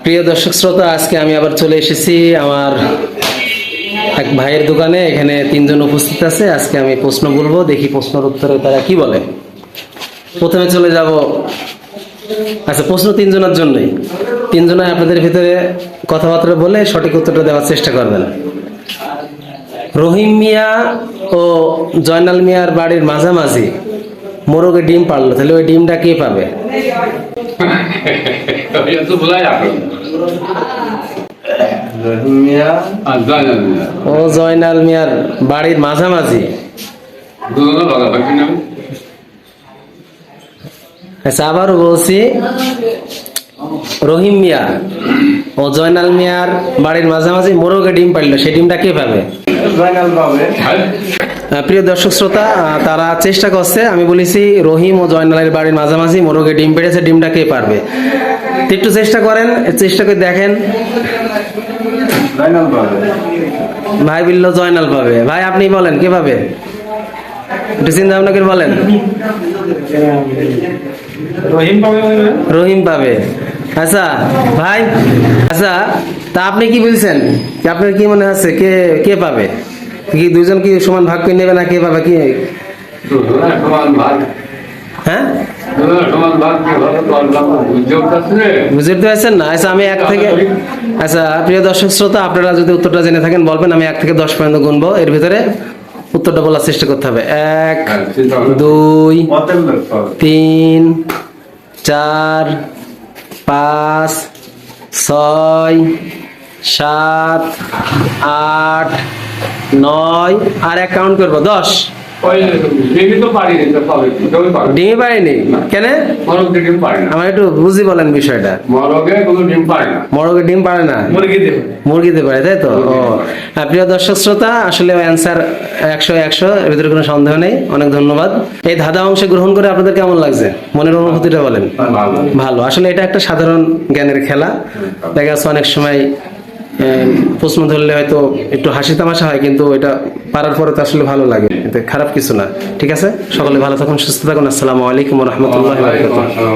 প্রিয় দর্শক শ্রোতা, আজকে আমি আবার চলে এসেছি আমার এক ভাইয়ের দোকানে। এখানে তিনজন উপস্থিত আছে। আজকে আমি প্রশ্ন বলবো, দেখি প্রশ্নের উত্তরে তারা কি বলে। প্রথমে চলে যাব, আচ্ছা প্রশ্ন তিনজনের জন্যই। তিনজনে আপনাদের ভিতরে কথাবার্তা বলে সঠিক উত্তরটা দেওয়ার চেষ্টা করবেন। রহিম মিয়া ও জয়নাল মিয়ার বাড়ির মাঝামাঝি মোরগে ডিম পারলো, তাহলে ওই ডিমটা কে পাবে? ও জয়নাল মিয়ার বাড়ির মাঝামাঝি। আচ্ছা আবারও বলছি, রহিম মিয়া ও জয়নাল মিয়ার বাড়ির মাঝামাঝি মোরগে ডিম পারলো, সেই ডিমটা কে পাবে? প্রিয় দর্শক শ্রোতা, তারা চেষ্টা করছে। আমি বলেছি রহিম ও জয়নালের বাড়ির মাঝামাঝি মোরগে ডিম পেড়েছে, ডিমটা কে পারবে? একটু চেষ্টা করেন, চেষ্টা করে দেখেন। ভাই বলল জয়নাল পাবে। ভাই আপনি বলেন কে পাবে? একটু চিন্তা ভাবনা করে বলেন। রহিম পাবে। আচ্ছা ভাই, আচ্ছা তা আপনি কি বলছেন? আপনার কি মনে হচ্ছে কে কে পাবে? কি দুজন কি সমান ভাগ করে নেবে না কে পাবে? কি হ্যাঁ বুঝতে পারছেন না? আচ্ছা আমি 1 থেকে, আচ্ছা প্রিয় দর্শক শ্রোতা, আপনারা যদি উত্তরটা জেনে থাকেন বলবেন। আমি 1 থেকে 10 পর্যন্ত গুনবো, এর ভিতরে উত্তরটা বলার চেষ্টা করতে হবে। 1 2 3 4 5 6 7 8 9 আর 1 কাউন্ট করবো 10। ডিমই পারিনি কেন? আমার একটু বুঝি বলেন বিষয়টা। মোরগে ডিম পারে না, মুরগিতে পারে, তাই তো? ও প্রিয় দর্শক শ্রোতা, আসলে অ্যান্সার 100 এর ভিতরে কোনো সন্দেহ নেই। অনেক ধন্যবাদ। এই ধাঁধা অংশে গ্রহণ করে আপনাদের কেমন লাগছে? মনের অনুভূতিটা বলেন। ভালো। আসলে এটা একটা সাধারণ জ্ঞানের খেলা। দেখা যাচ্ছে অনেক সময় প্রশ্ন ধরলে হয়তো একটু হাসি তামাশা হয়, কিন্তু এটা পারার পরে তো আসলে ভালো লাগে, খারাপ কিছু না। ঠিক আছে, সকলে ভালো থাকুন, সুস্থ থাকুন। আসসালামু আলাইকুম ওয়া রাহমাতুল্লাহি ওয়া বারাকাতুহু।